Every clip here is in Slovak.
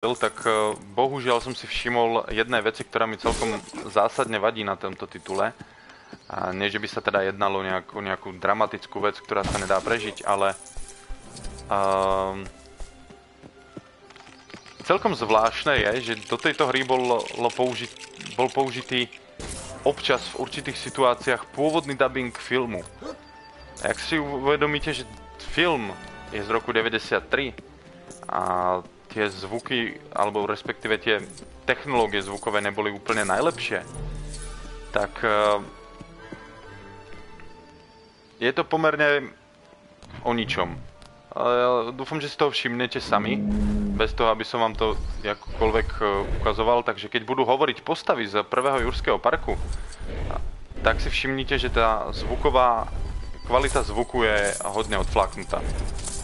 tak bohužiaľ som si všimol jednej veci, ktorá mi celkom zásadne vadí na tomto titule. A nie, že by sa teda jednalo o nejakú dramatickú vec, ktorá sa nedá prežiť, ale celkom zvláštne je, že do tejto hry bol použitý občas v určitých situáciách pôvodný dubbing filmu. A ak si uvedomíte, že film je z roku 93 a tie zvuky, alebo respektíve tie technológie zvukové neboli úplne najlepšie, tak je to pomerne o ničom. Dúfam, že si toho všimnete sami, bez toho, aby som vám to akokoľvek ukazoval. Takže keď budú hovoriť postavy z prvého Jurského parku, tak si všimnite, že tá zvuková kvalita zvuku je hodne odfláknutá.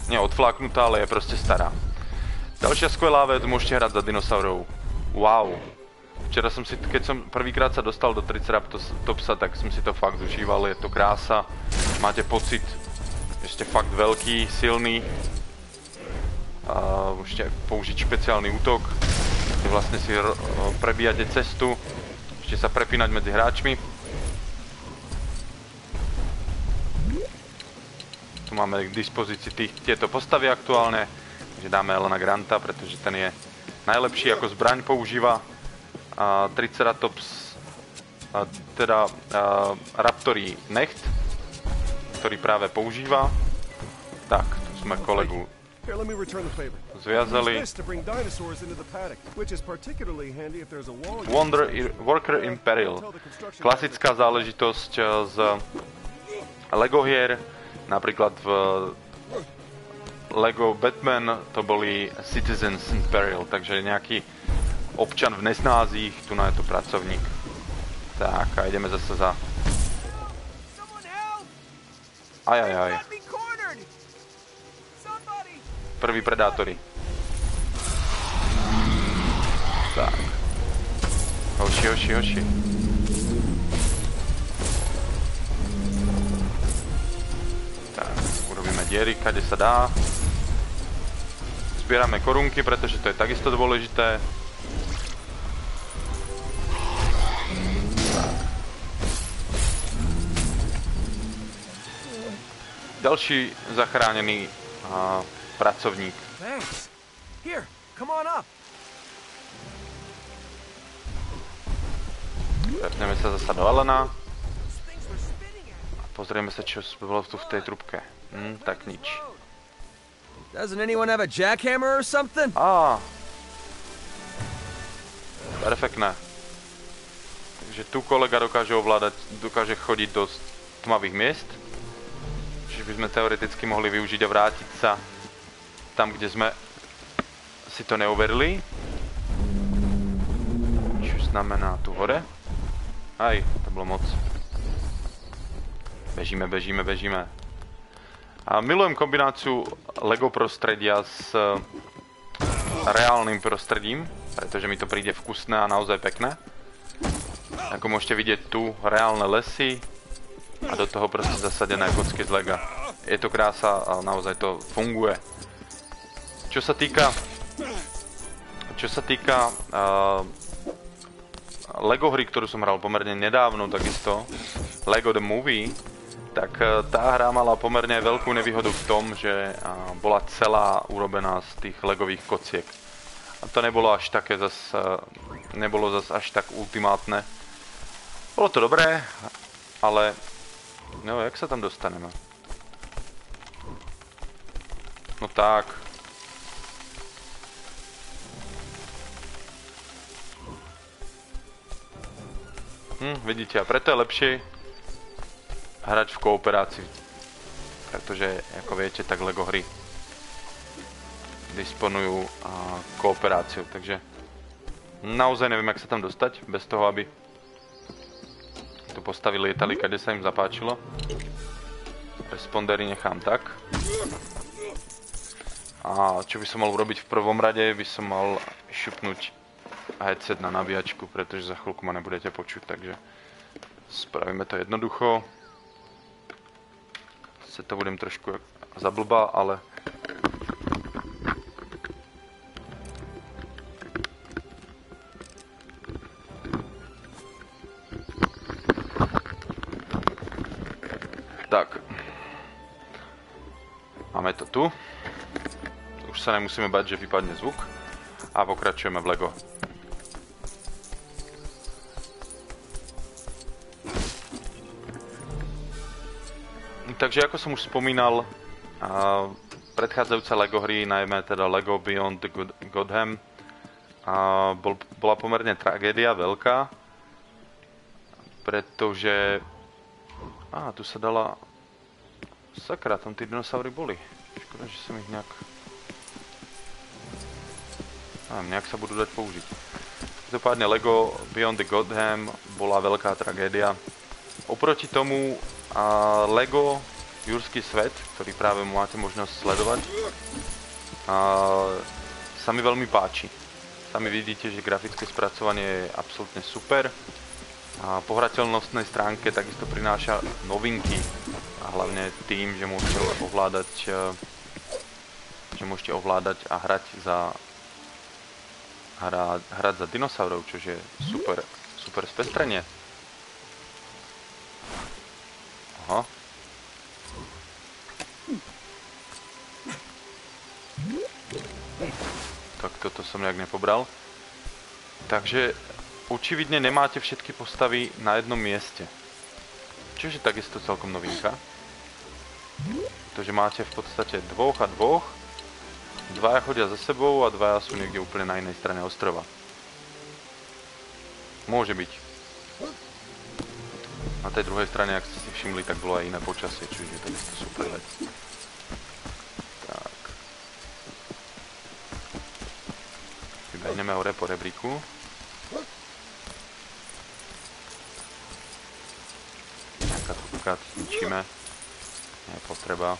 Nie odfláknutá, ale je proste stará. Ďalšia skvelá vec, môžete hrať za dinosaurov. Wow. Včera keď som prvýkrát sa dostal do Triceratopsa, tak som si to fakt užíval, je to krása. Máte pocit, že ste fakt veľký, silný. Môžete použiť špeciálny útok, kde vlastne si prebíjate cestu. Môžete sa prepínať medzi hráčmi. Tu máme k dispozícii tieto postavy aktuálne. Takže dáme Alana Granta, pretože ten je najlepší, ako zbraň používa Triceratops, teda Raptorí necht, ktorý práve používa. Tak, tu sme kolegu zviazali. Worker in Peril. Klasická záležitosť z Lego hier, napríklad v Lego Batman to boli Citizens in Peril, takže nejaký občan v nesnázích, tu je to pracovník. Tak, a ideme zase za... Ajajaj. Prví predátori. Tak. Hoši. Tak, urobíme diery, kade sa dá. Zbierame korunky, pretože to je takisto dôležité. Tak. Ďalší zachránený pracovník. Prepneme sa zasa do Alana. A pozrieme sa, čo bolo tu v tej trubke. Tak nič. Doesn't anyone have a jackhammer or something? Perfektné. Takže tu kolega dokáže chodiť do tmavých miest. Čiže by sme teoreticky mohli využiť a vrátiť sa tam, kde sme si to neuverili. Čo znamená tu hore? Aj, to bolo moc. Bežíme. A milujem kombináciu Lego prostredia s reálnym prostredím, pretože mi to príde vkusné a naozaj pekné. Ako môžete vidieť tu, reálne lesy a do toho proste zasadené kocky z Lega. Je to krása a naozaj to funguje. Čo sa týka Lego hry, ktorú som hral pomerne nedávno, takisto Lego The Movie, tak tá hra mala pomerne veľkú nevýhodu v tom, že bola celá urobená z tých legových kociek. A to nebolo až také nebolo zas až tak ultimátne. Bolo to dobré, ale no, jak sa tam dostaneme? No tak. Vidíte, a preto je lepšie hrať v kooperácii, pretože, ako viete, tak Lego hry disponujú kooperáciou, takže naozaj neviem, jak sa tam dostať, bez toho, aby tu postavili lietali, kade sa im zapáčilo. Respondery nechám tak. A čo by som mal urobiť v prvom rade, by som mal šupnúť headset na nabíjačku, pretože za chvíľku ma nebudete počuť, takže spravíme to jednoducho. To budem trošku zablbá, ale tu. Už sa nemusíme bať, že vypadne zvuk. A pokračujeme v Lego. Takže ako som už spomínal, predchádzajúce Lego hry, najmä teda Lego Beyond the Godham, bola pomerne tragédia veľká, pretože... tu sa dala... Sakra, tam tí dinosaury boli. Škoda, že som ich nejak... nejak sa budú dať použiť. Každopádne Lego Beyond the Godham bola veľká tragédia. Oproti tomu Lego Jurský svet, ktorý práve máte možnosť sledovať, sa mi veľmi páči. Sami vidíte, že grafické spracovanie je absolútne super. A po hrateľnostnej stránke takisto prináša novinky. A hlavne tým, že môžete ovládať a hrať za dinosaurov, čo je super spestrenie. Aha. Tak toto som nejak nepobral. Takže očividne nemáte všetky postavy na jednom mieste. Čiže takisto celkom novinka. Pretože máte v podstate dvoch a dvoch. Dvaja chodia za sebou a dvaja sú niekde úplne na inej strane ostrova. Môže byť. Na tej druhej strane, ak ste si všimli, tak bolo aj iné počasie, čiže to je super vec. Tak. Vybehneme hore po rebríku. Nejaká zničíme. Nie je potreba.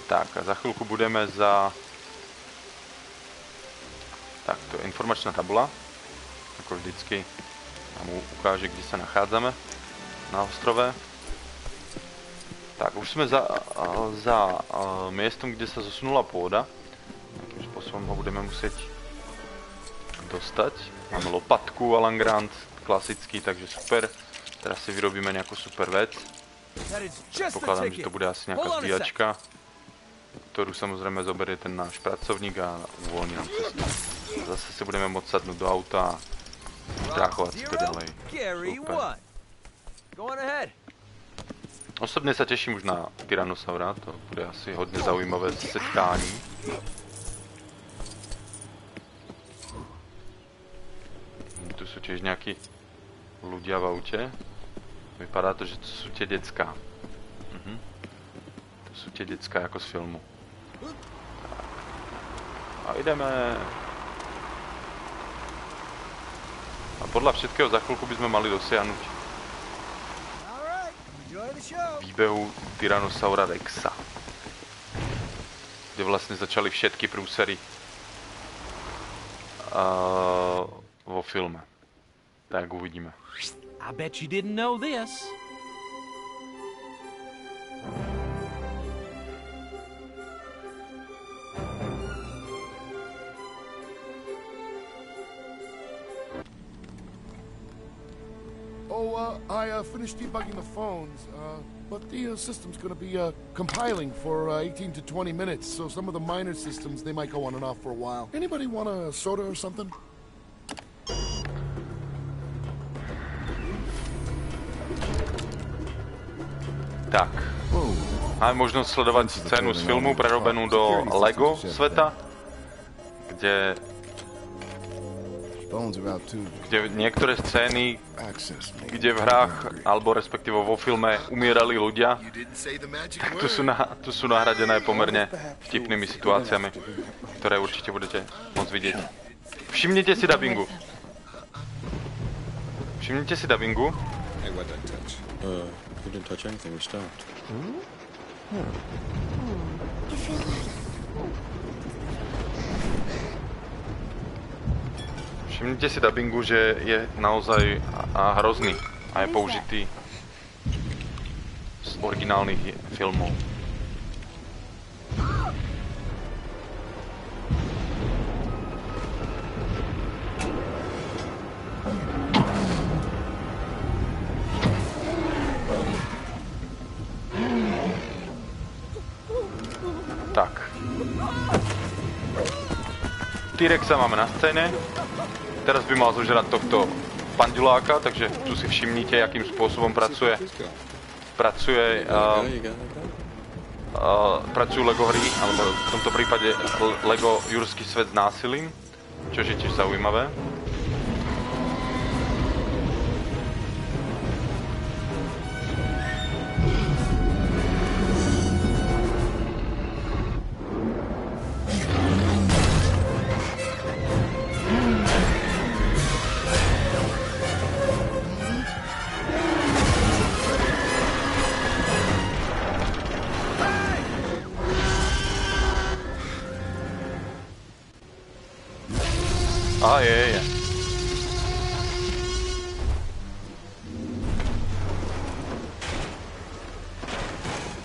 Tak a za chvíľku budeme za... Tak, to je informačná tabula. Ako vždycky nám ukáže, kde sa nachádzame na ostrove. Tak, už sme za miestom, kde sa zosunula pôda. Takým spôsobom ho budeme musieť dostať. Máme lopatku Alan Grant, klasický, takže super. Teraz si vyrobíme nejakú super vec. Pokladám, že to bude asi nejaká zbíjačka, ktorú samozrejme zoberie ten náš pracovník a uvoľní nám cestu. Zase si budeme môcť sadnúť do auta a stráchovať si to ďalej. Super. Osobne sa teším už na Tyrannosaura, to bude asi hodne zaujímavé setkání. Tu sú tiež nejakí ľudia v aute. Vypadá to, že to sú tie decká. To sú tie decká ako z filmu. Tak. A ideme. A podľa všetkého za chvíľku by sme mali dosiahnuť výbehu Tyrannosaura Rexa, kde vlastne začali všetky prúsery vo filme. Tak uvidíme. I bet you didn't know this. I finished debugging the phones, but the system's gonna be compiling for 18 to 20 minutes, so some of the minor systems, they might go on and off for a while. Anybody want a soda or something? Tak. Máme možnosť sledovať scénu z filmu prerobenú do Lego sveta, kde niektoré scény, kde v hrách, alebo respektíve vo filme umierali ľudia, tak tu sú nahradené pomerne vtipnými situáciami, ktoré určite budete môcť vidieť. Všimnite si dubbingu. Všimnite si dubbingu. We didn't touch anything, we stopped. Všimnite si dubbingu, že je naozaj hrozný a je použitý z originálnych filmov. T-Rexa máme na scéne. Teraz by mal zožrať tohto panduláka, takže tu si všimnite, akým spôsobom pracujú LEGO hry, alebo v tomto prípade LEGO Jurský svet s násilím, čo je tiež zaujímavé. Aha, je.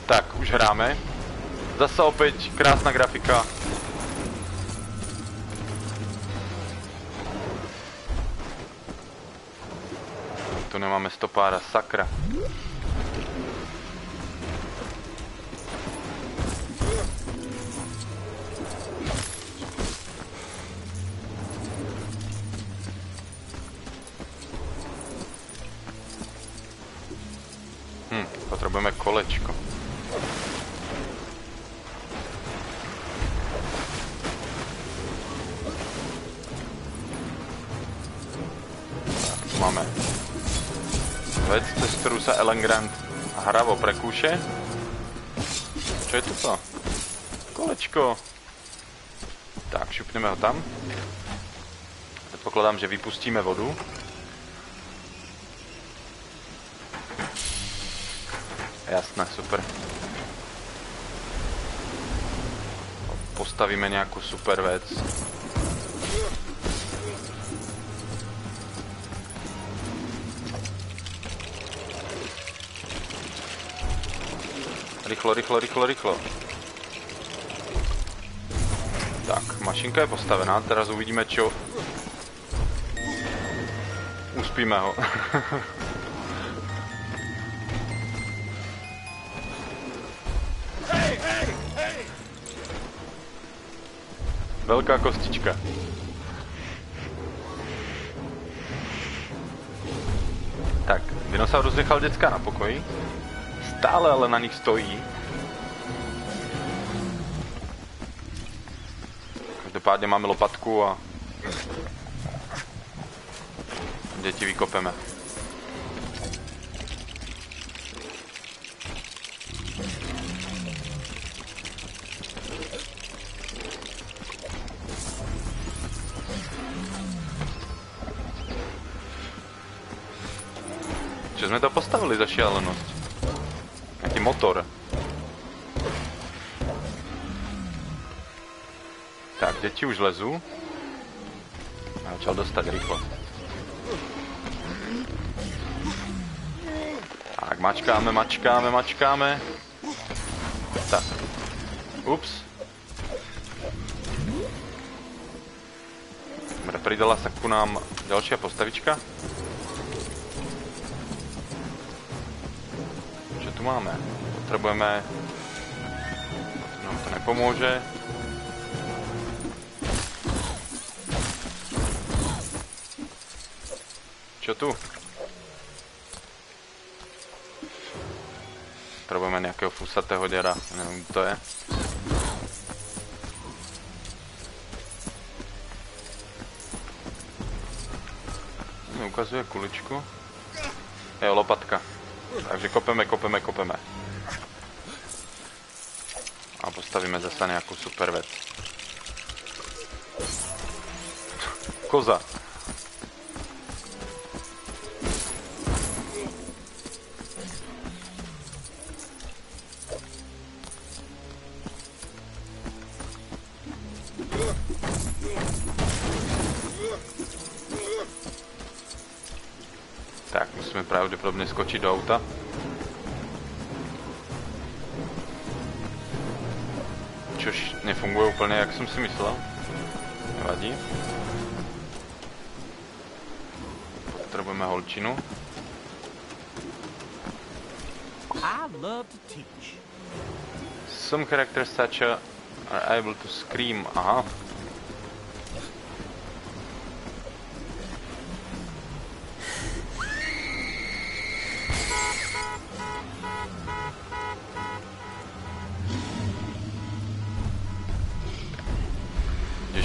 Tak, už hráme. Zase opäť krásna grafika. Tu nemáme stopára, sakra. Potrebujeme kolečko. Tu máme vec, cez ktorú sa Ellen Grant hravo prekúše. Čo je toto? Kolečko. Tak, šupneme ho tam. Predpokladám, že vypustíme vodu. Jasné, super. Postavíme nejakú super vec. Rýchlo. Tak, mašinka je postavená, teraz uvidíme, čo... Uspíme ho. Veľká kostička. Tak, dinosaurus nechal decka na pokoji. Stále ale na nich stojí. Každopádne máme lopatku a deti vykopeme. Čo sme to postavili za šialenosť? Aký motor. Tak, deti už lezú. A začal dostať rýchlo. Tak, mačkáme. Tak. Ups. Dobre, pridala sa ku nám ďalšia postavička. Tu máme. Potrebujeme... Nám to nepomôže. Čo tu? Potrebujeme nejakého fusatého dera. Neviem, kto to je. Mi ukazuje kuličku. Je lopatka. Takže kopeme. A postavíme zase nejakú super vec. Koza. Tak, musíme pravdepodobne skočiť do auta. Čož nefunguje úplne, jak som si myslel. Nevadí. Potrebujeme holčinu. I love to teach. Some characters such are able to scream. Aha.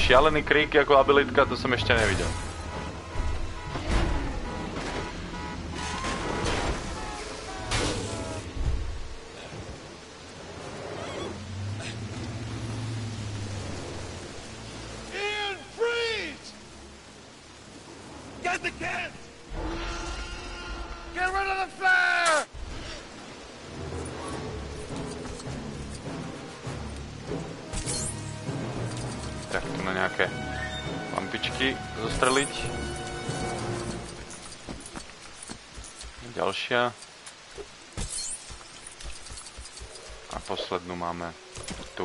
šialený krík ako abilitka, to som ešte nevidel. Ian, freeze! Get the kids! Get rid of the flare! Tak tu na nejaké lampičky zostreliť. Ďalšia. A poslednú máme tu.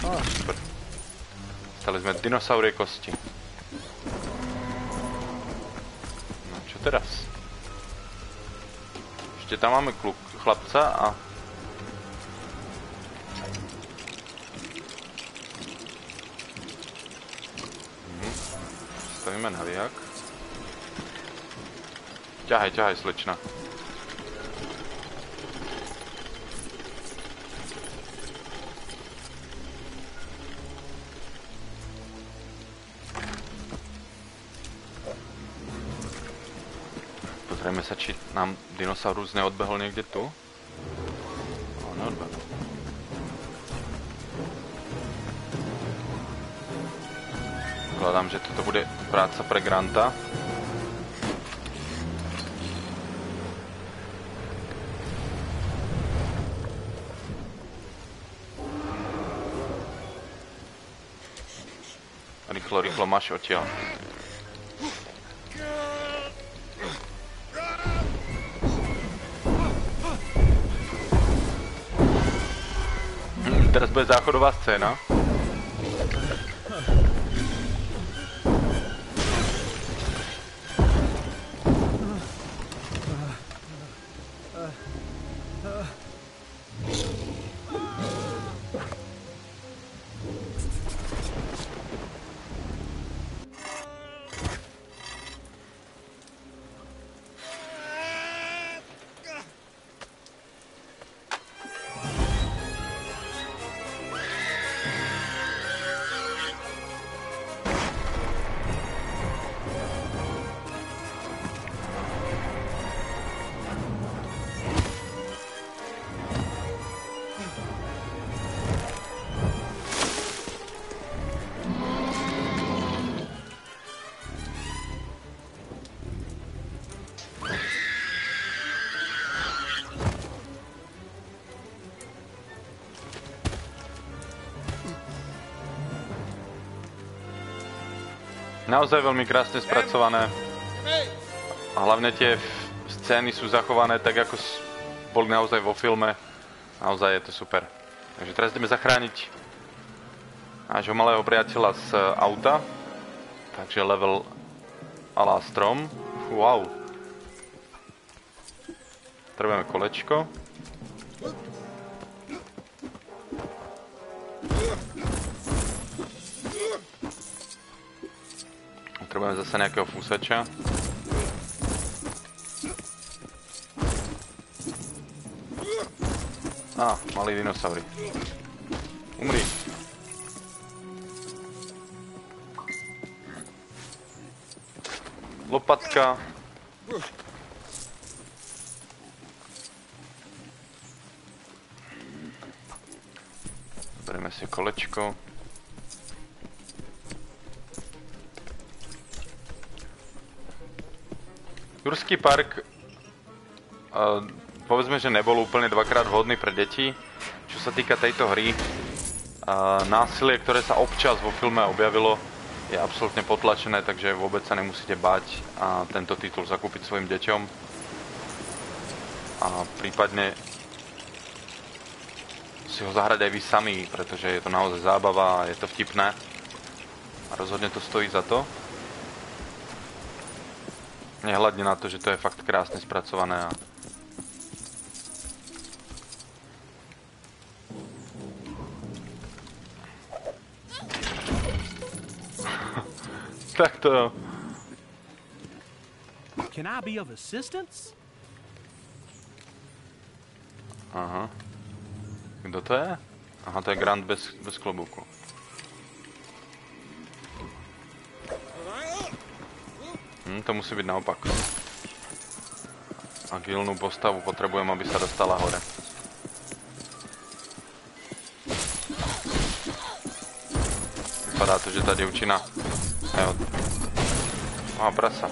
Super. Stali sme dinosaurie kosti. No čo teraz? Ešte tam máme chlapca a stavíme na viak. Ťahaj, slečna. Pozrieme sa, či nám dinosaurus neodbehol niekde tu. Ale neodbehol. Hľadám, že toto bude práca pre Granta. Rýchlo, máš odtiaľ. Teraz bude záchodová scéna. Naozaj veľmi krásne spracované. A hlavne tie scény sú zachované tak, ako boli naozaj vo filme. Naozaj je to super. Takže teraz ideme zachrániť nášho malého priateľa z auta. Takže level a la strom. Wow. Potrebujeme kolečko. Potrebujeme zase nejakého fúsača. Á, malý dinosaury. Umri. Lopatka. Zoberieme si kolečko. Jurský park, povedzme, že nebol úplne dvakrát vhodný pre deti. Čo sa týka tejto hry, násilie, ktoré sa občas vo filme objavilo, je absolútne potlačené, takže vôbec sa nemusíte báť a tento titul zakúpiť svojim deťom. A prípadne si ho zahrať aj vy sami, pretože je to naozaj zábava a je to vtipné. A rozhodne to stojí za to. Nehľadne na to, že to je fakt krásne spracované a tak to. Can I be of assistance? Aha. Kto to je? Aha, to je Grant bez klobúku. To musí byť naopak. Agilnú postavu potrebujem, aby sa dostala hore. Vypadá to, že tá dievčina... Má prasa.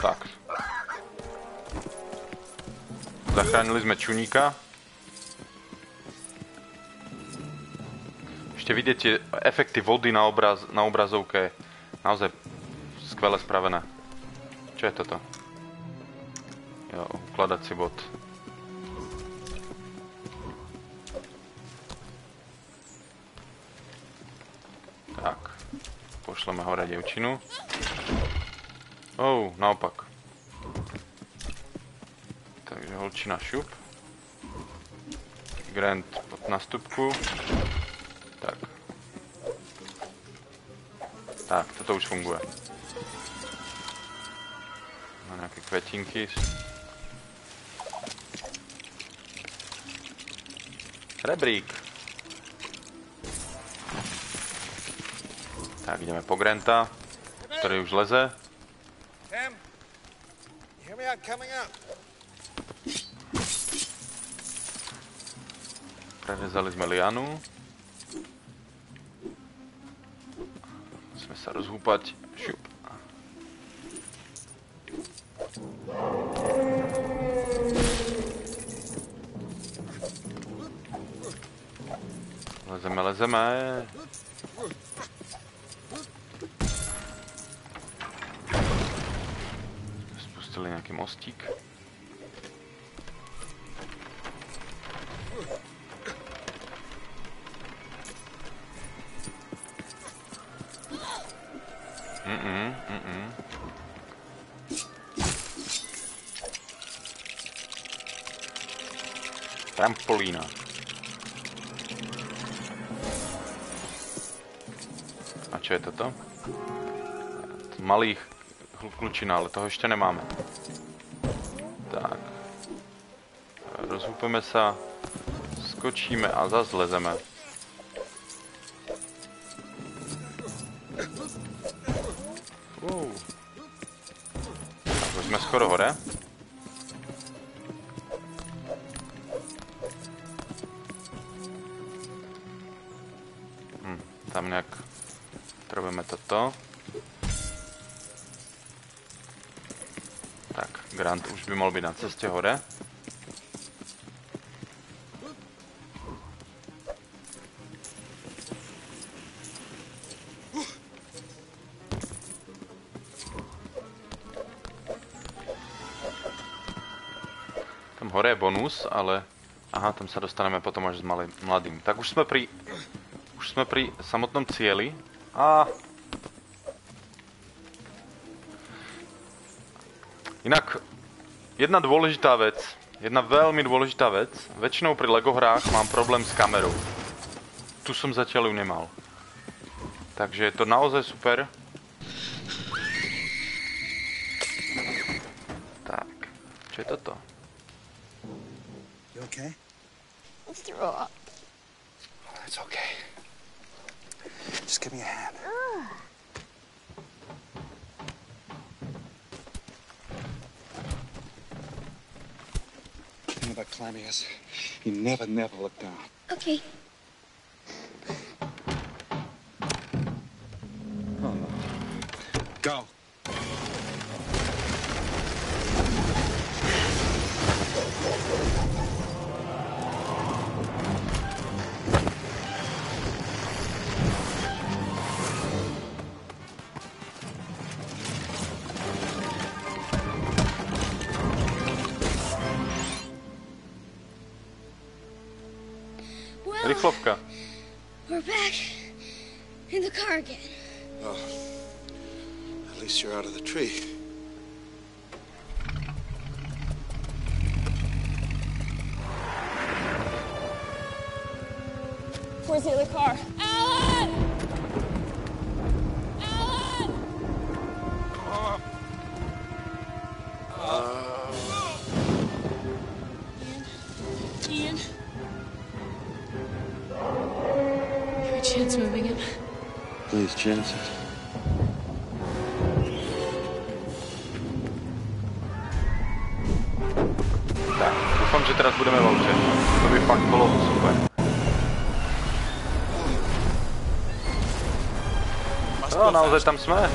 Tak. Zachránili sme čuníka. Ešte vidíte efekty vody na obrazovke. Naozaj skvele spravené. Čo je toto? Jo, ukladací bod. Tak. Pošleme hore dievčinu. Naopak. Takže holčina šup. Grant pod nastupku. Tak. Tak, toto už funguje. Má nejaké kvetinky. Rebrík. Tak, ideme po Granta, ktorý už leze. Sam, you hear me out coming up? Prerezali sme lianu. Musíme sa rozhúpať. Šup. Lezeme. Spustili nejaký mostík. Trampolína. A čo je toto? Malý kľúčina, ale toho ešte nemáme. Tak. Rozhúpeme sa, skočíme a zase lezeme. Tak, už sme skoro hore. Tam nejak potrebujeme toto. Tak, Grant už by mal byť na ceste hore. Tam hore je bonus, ale... Aha, tam sa dostaneme potom až s mladým. Tak už sme pri samotnom cieli. Inak, jedna veľmi dôležitá vec, väčšinou pri Lego hrách mám problém s kamerou. Tu som zatiaľ ju nemal. Takže je to naozaj super. Tak, čo je toto? You okay? Let's throw up. Oh, that's okay. Just give me a hand. The thing about climbing is you never look down. Okay. Oh, no. Go. Riflovka. We're back in the car again. Oh, at least you're out of the tree. Where's the other car? Alan! Alan! Oh, chances. Tak, doufám, že teraz budeme v autě. To by fakt bylo super. No, naozaj tam jsme.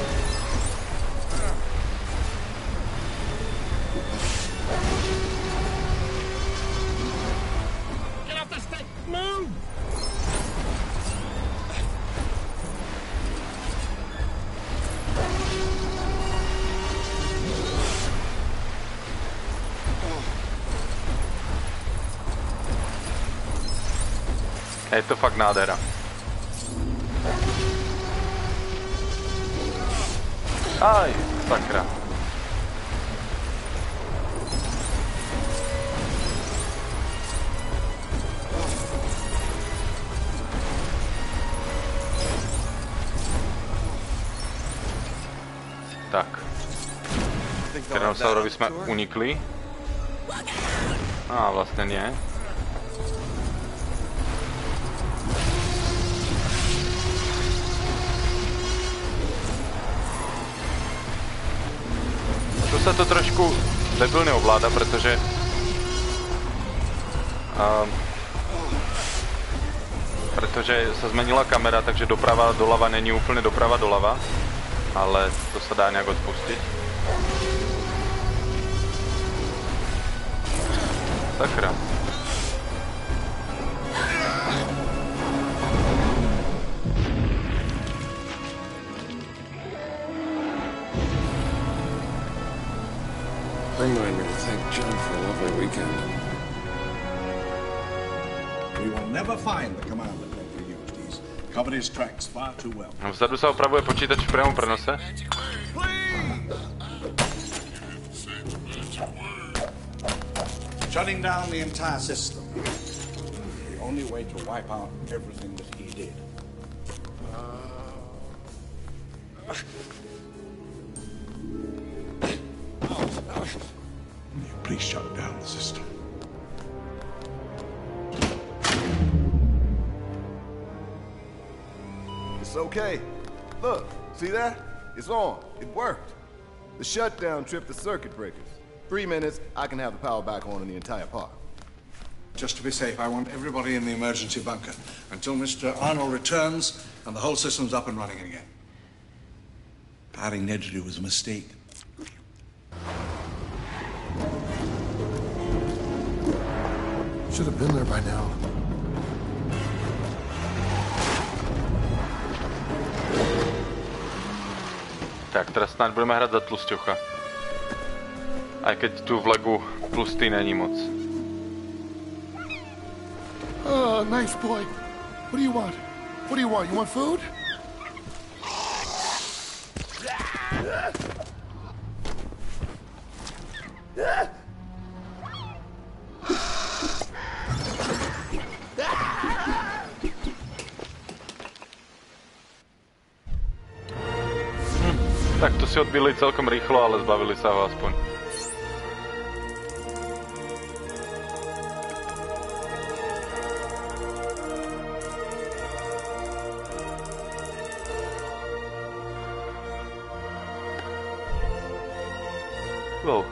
Je to fakt nádhera. Aj, sakra. Tak. Tyrannosaurovi jsme unikli. A vlastně nie. Tu se to trošku debilně ovládá, protože se zmenila kamera, takže doprava dolava není úplně doprava dolava, ale to se dá nějak odpustit. Sakra. Remind me to thank John for a lovely weekend. We will never find the commander that we used. He's covered his tracks far too well. Vzadu se opravuje počítač v priamom prenose. Shutting down the entire system. The only way to wipe out everything that he did. Please shut down the system. It's okay. Look, see that? It's on. It worked. The shutdown tripped the circuit breakers. 3 minutes, I can have the power back on in the entire park. Just to be safe, I want everybody in the emergency bunker until Mr. Arnold returns and the whole system's up and running again. Hiring Ned to do was a mistake. Should have been there by now. Tak, teraz snad budeme hrať za tlusťocha. Aj keď tu v Legu tlustý není moc. Nice boy. What do you want? What do you want? You want food? Tak to si odbili celkom rýchlo, ale zbavili sa ho aspoň. Wow.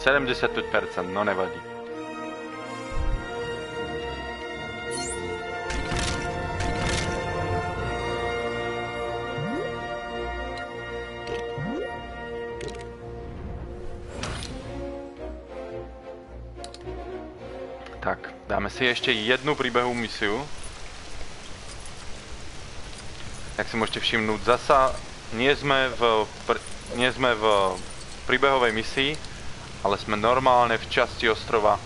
75%, no nevadí. Tak, dáme si ještě jednu příběhovou misiu. Jak si můžete všimnout, zasa nie sme v príbehovej misii, ale sme normálne v časti ostrova,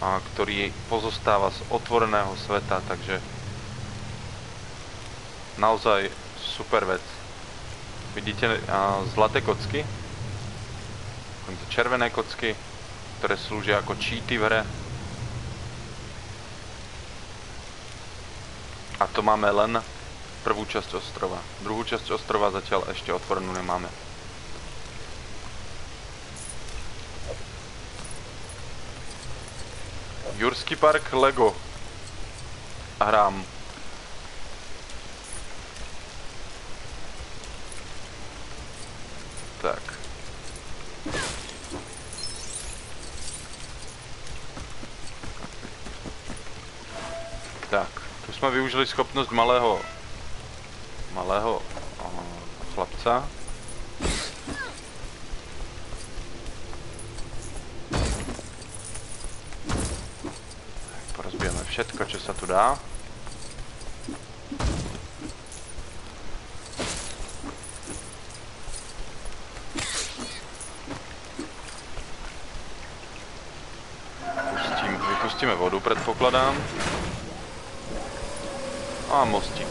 ktorý pozostáva z otvoreného sveta, takže naozaj super vec. Vidíte zlaté kocky, červené kocky, ktoré slúžia ako cheaty v hre. A to máme len prvú časť ostrova. Druhú časť ostrova zatiaľ ešte otvorenú nemáme. Jurský park Lego. a hrám. Tak. Tak, tu jsme využili schopnost malého chlapca. Porozbijeme všetko, čo sa tu dá. Vypustíme vodu, predpokladám. A mostík.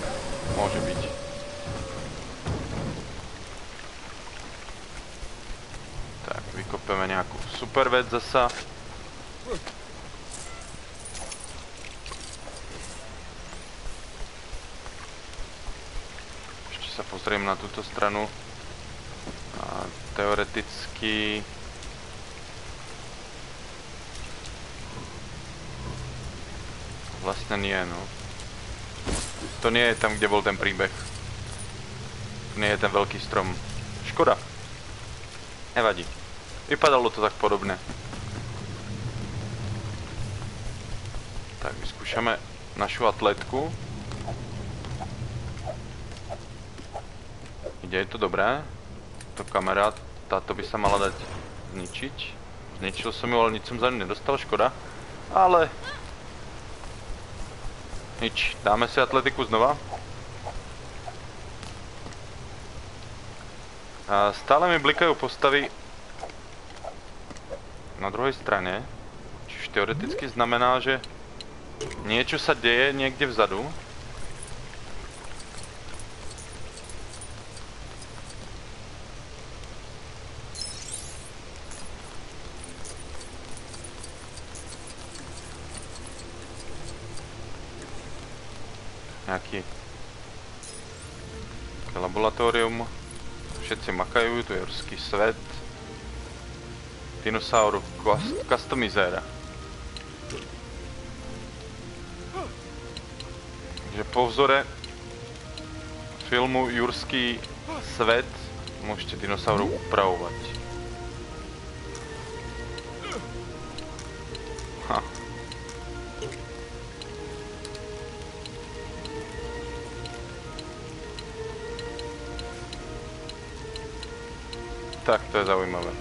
Môže byť. Tak, vykopeme nejakú super vec zasa. Ešte sa pozriem na túto stranu. A teoreticky... Vlastne nie, no. To nie je tam, kde bol ten príbeh. To nie je ten veľký strom. Škoda. Nevadí. Vypadalo to tak podobne. Tak, vyskúšame našu atletku. Ide, je to dobré. To kamera, táto by sa mala dať zničiť. Zničil som ju, ale nič som za ňu nedostal, škoda. Ale... Nič, dáme si atletiku znova. A stále mi blikajú postavy na druhej strane. Čiže teoreticky znamená, že niečo sa deje niekde vzadu. Nejaký laboratórium. Všetci makajú, tu je horský svet. Dinosaur customizéra. Takže po vzore filmu Jurský svet môžete dinosaurov upravovať. Ha. Tak, to je zaujímavé.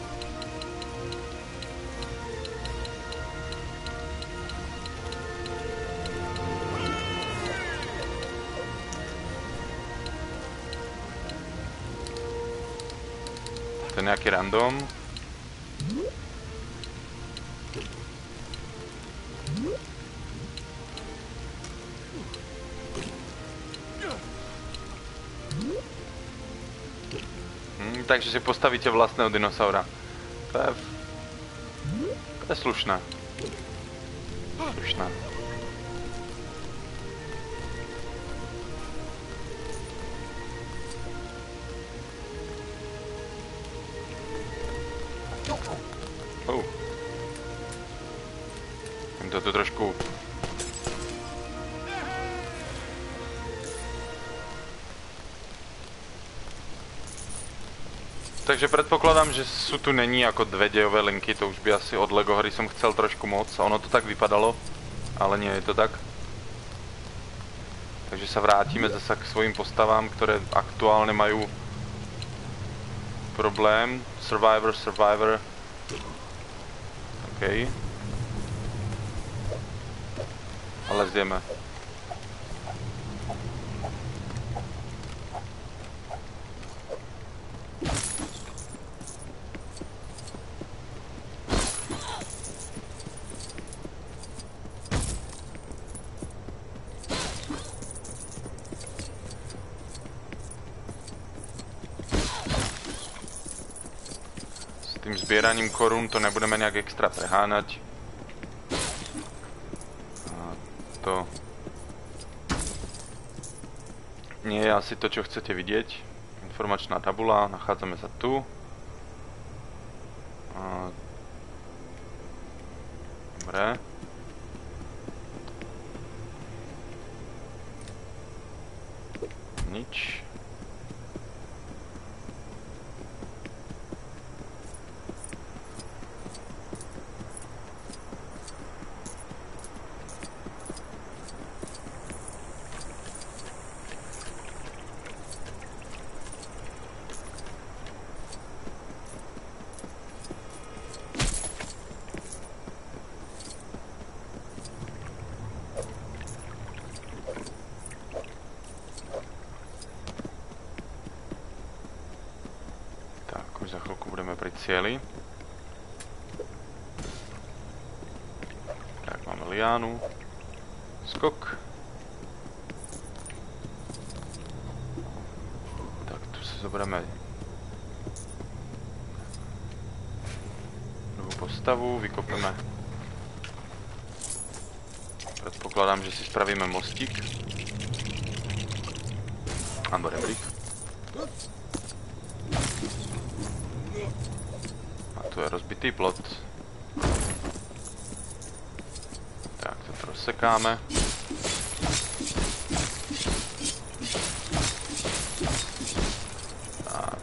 To je nejaký random. Takže si postavíte vlastného dinosaura. To je slušné. Slušné. Jsem to tu trošku... Takže predpokladám, že sú tu není ako dve dejové linky, to už by asi od Lego hry som chcel trošku moc. Ono to tak vypadalo, ale nie je to tak. Takže sa vrátime zasa k svojim postavám, ktoré aktuálne majú problém. Survivor. OK. Ale zjeme. Tým zbieraním korún to nebudeme nejak extra preháňať. A to nie je asi to, čo chcete vidieť. Informačná tabula, nachádzame sa tu. Dobre. Nič. Za chvíľku budeme pri cieli. Tak, máme liánu. Skok. Tak, tu si zoberieme druhú postavu, vykopeme. Predpokladám, že si spravíme mostík. Alebo rebrík. Tu je rozbitý plot. Tak, to rozsekáme. Tak.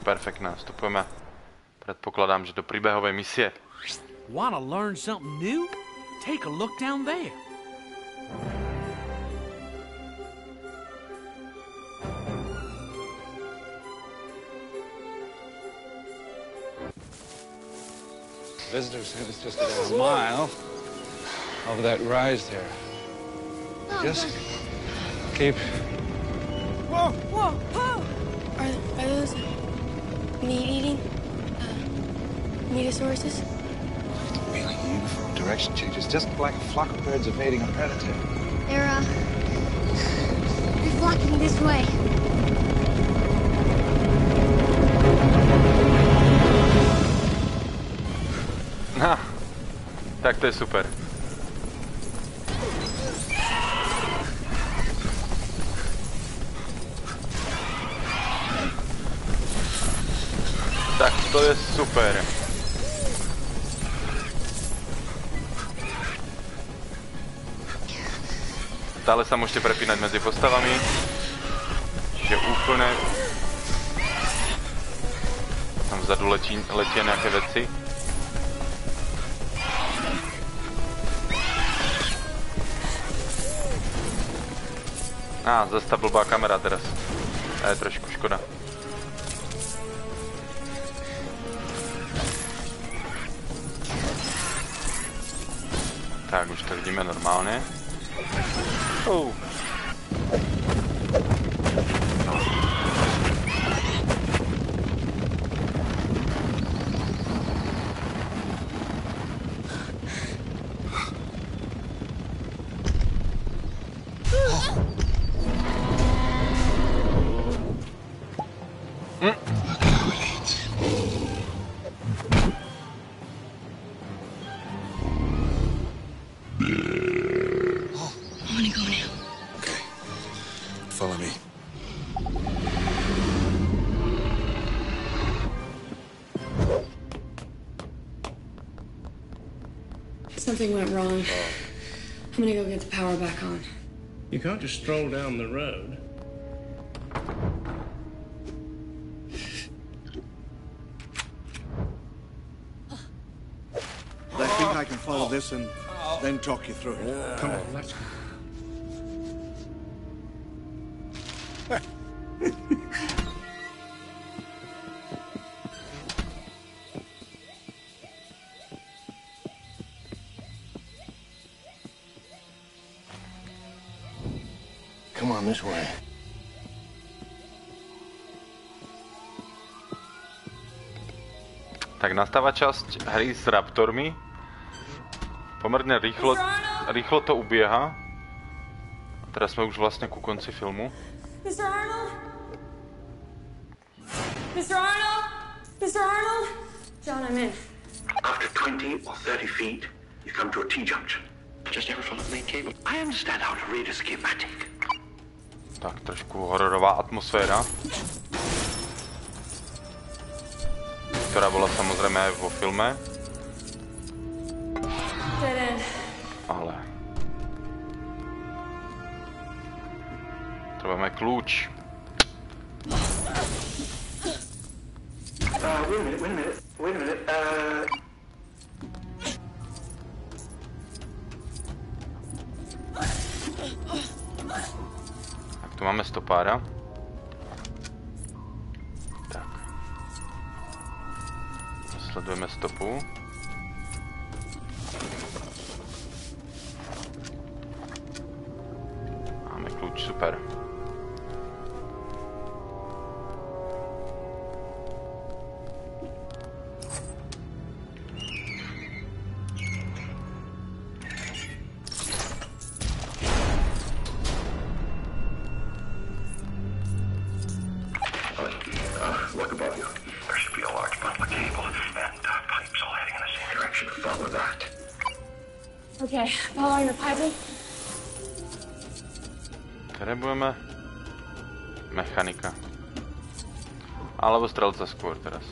Perfektné, vstupujeme. Predpokladám, že do príbehovej misie. Wanna learn something new? Take a look down there. Visitor said it's just about a mile over that rise there. Just keep... Whoa, whoa, whoa! Are those meat-eating metosauruses? Really uniform direction changes, just like a flock of birds evading a predator. They're flocking this way. Ha, tak to je super. Tak to je super. Stále sa môžete prepínať medzi postavami. Čiže úplne... Tam vzadu letie nejaké veci. Zase tá blbá kamera teraz. A je trošku škoda. Tak, už to vidíme normálne. Follow me. Something went wrong. I'm gonna go get the power back on. You can't just stroll down the road. I think I can follow this and then talk you through it. Come on, let's go. Come on, this way. Tak nastáva časť hry s raptormi. Pomerne rýchlo to ubieha. A teraz sme už vlastne ku konci filmu. Mr. Arnold? Mr. Arnold? Mr. Arnold? John, I'm in. After 20 or 30 feet, you come to a T-junction. Just ever follow the main cable. I understand how to read a schematic. Tak, trošku hororová atmosféra. Ktorá bola samozrejme aj vo filme. Ale Potrebujeme kľúč. Wait a minute. Tak tu máme stopára. Tak. Sledujeme stopu. Máme kľúč, super. Look above you. There should be a large bundle of cable and pipes all heading in the same direction. Follow that. Okay, following the piping. Potrebujeme mechanika. Alebo strelca skôr teraz.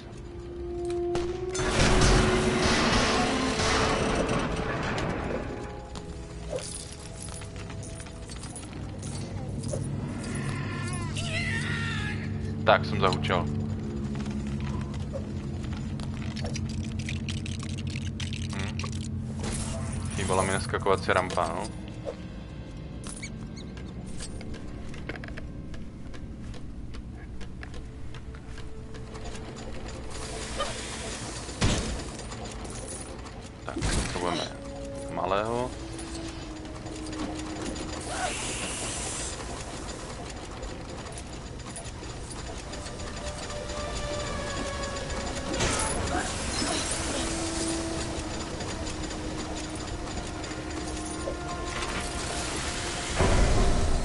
Tak, som zahučal. Chýbala mi naskakovacia rampa, no. Tak, potrebujeme malého.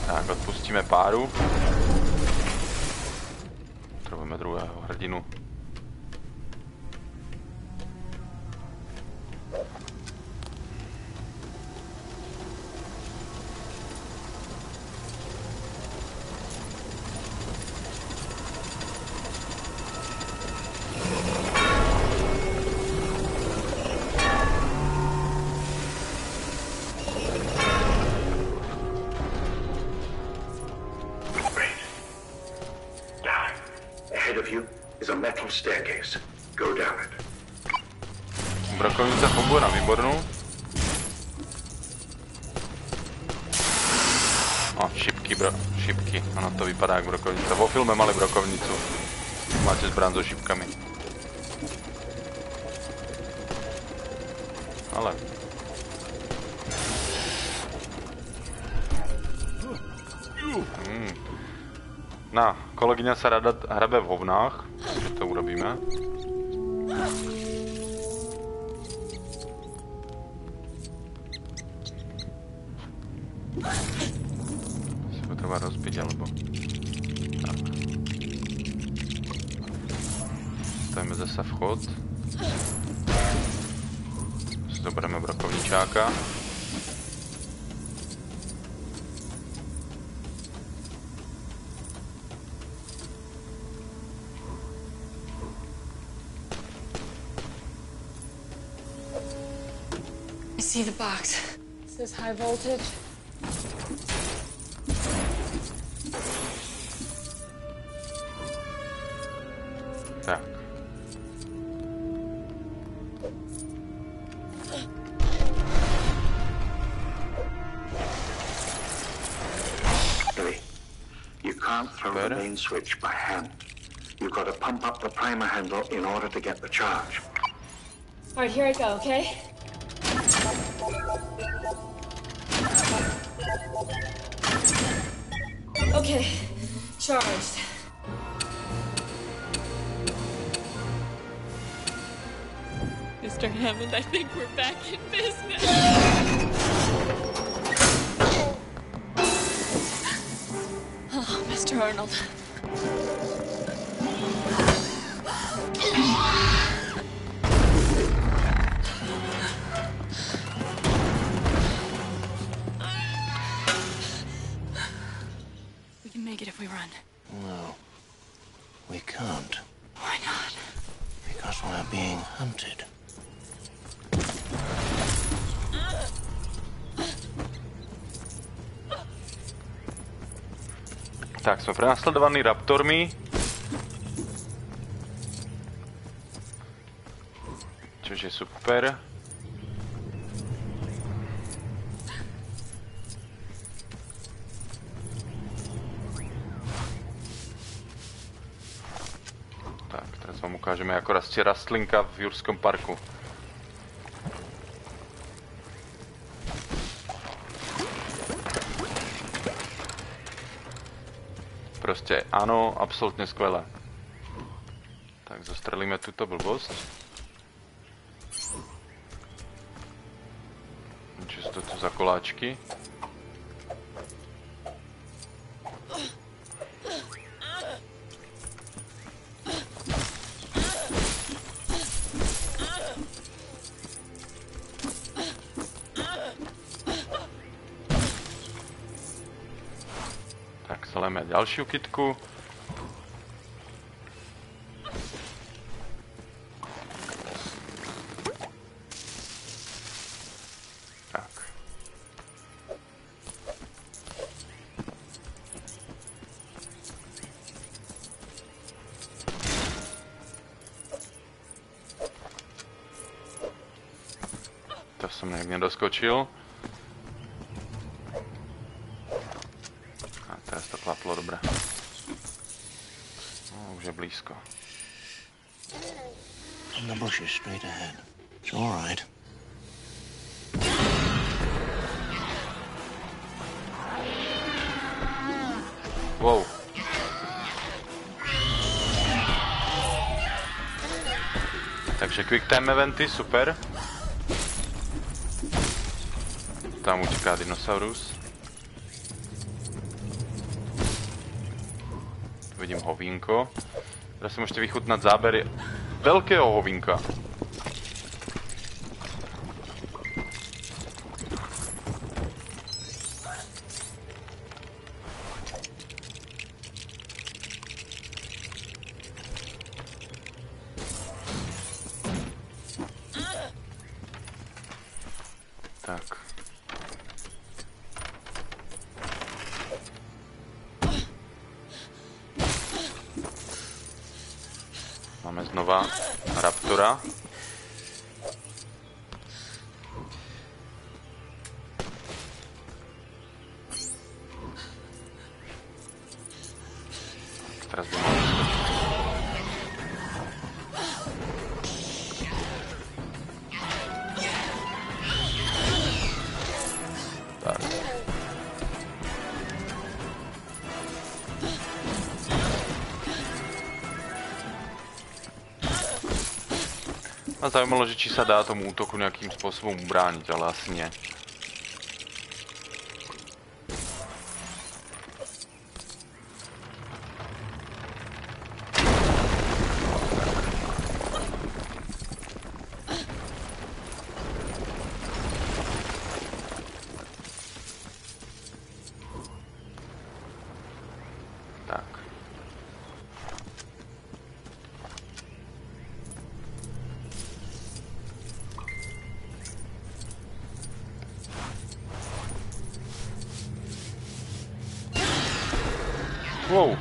Tak, odpustíme páru. Potrebujeme druhého hrdinu. Staircase. Go down it. Brokovnica funguje na výbornou. Šipky. Ono to vypadá jak brokovnica. Vo filme mali brokovnicu. Máte zbraň so šipkami. Ale... No, kolegyňa sa rada hrabe v hovnách. Takže to urobíme. Si ho treba rozbiť, alebo... Tak. Stavíme zasa vchod. Si zoberieme brokovničáka. See the box. It says high voltage. Tak. Billy, you can't throw the main switch by hand. You've got to pump up the primer handle in order to get the charge. All right, here I go, okay? Okay, charged. Mr. Hammond, I think we're back in business. Oh, Mr. Arnold. We can make it if we run. No, we can't. Why not? Because we're being hunted. Tak, sme prenasledovaní raptormi. Čož je super. Tak, teraz vám ukážeme, ako rastie rastlinka v Jurskom parku. Proste áno, absolútne skvelé. Tak, zostrelíme túto blbosť. Čo sú to tu za koláčky? Tak, zalejme ďalšiu kytku. Tak. To som nejak nedoskočil. Teraz to klaplo dobre. No, už je blízko. In the bushes straight ahead. It's all right. Wow. Takže quick time eventy, super. Tam uteká dinosaurus. Vidím hovínko. Teraz si môžete vychutnať zábery veľkého hovínka. Tak. Máme znova raptora. Teraz by mohli skočiť. Tak. Ma zaujímalo, že či sa dá tomu útoku nejakým spôsobom ubrániť, ale asi nie. Tak. Wow.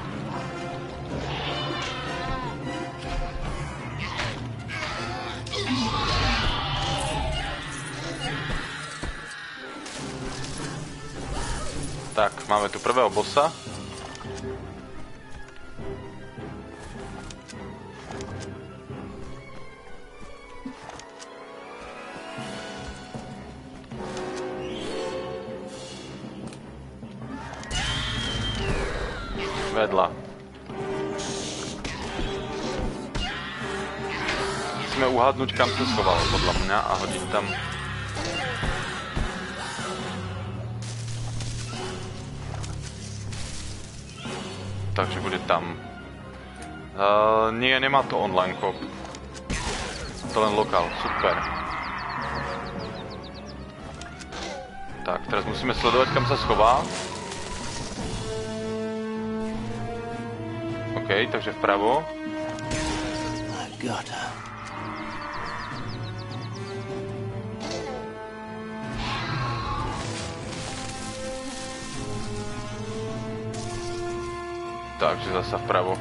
Tak, máme tu prvého bossa. Vedľa. Musíme uhádnuť, kam sa schoval, podľa mňa, a hodiť tam. Takže bude tam. Nie, nemá to online kop. To len lokál, super. Tak, teraz musíme sledovať, kam sa schová. OK, takže vpravo. Takže zasa vpravo.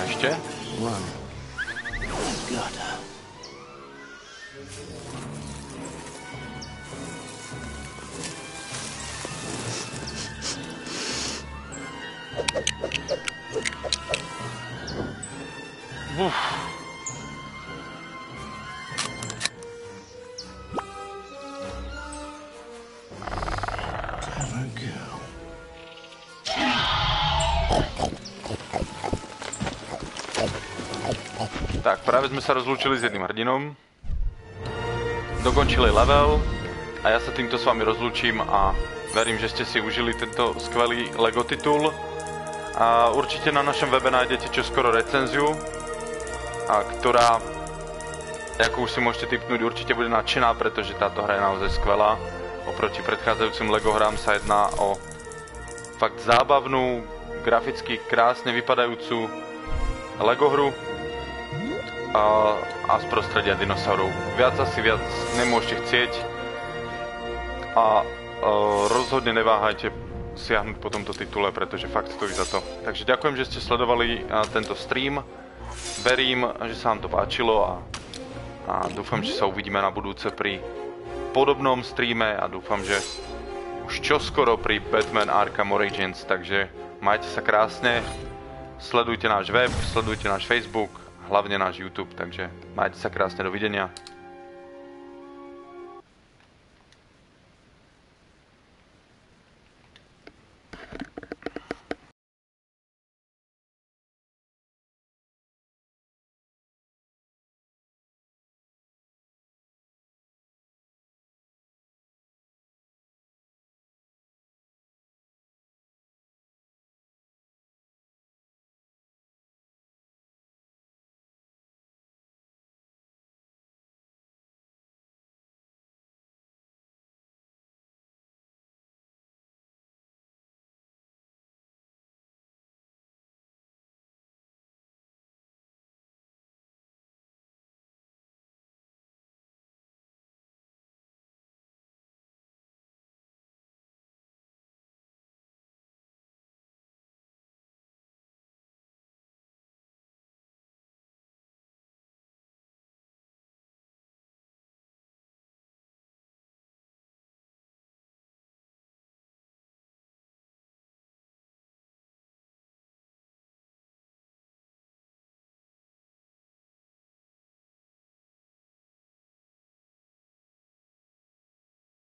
Ešte? Run. Gotta. Uf. Tak, práve sme sa rozlúčili s jedným hrdinom. Dokončili level a ja sa týmto s vami rozlúčim a verím, že ste si užili tento skvelý LEGO titul. A určite na našom webe nájdete čoskoro recenziu, ktorá, ako už si môžete tipnúť, určite bude nadšená, pretože táto hra je naozaj skvelá. Oproti predchádzajúcim LEGO hrám sa jedná o fakt zábavnú, graficky krásne vypadajúcu LEGO hru a z prostredia dinosaurov. Viac nemôžete chcieť a rozhodne neváhajte siahnuť po tomto titule, pretože fakt stojí za to. Takže ďakujem, že ste sledovali tento stream. Verím, že sa vám to páčilo a dúfam, že sa uvidíme na budúce pri podobnom streame a dúfam, že už čoskoro pri Batman Arkham Origins. Takže majte sa krásne, sledujte náš web, sledujte náš Facebook, hlavne náš YouTube, takže majte sa krásne, dovidenia.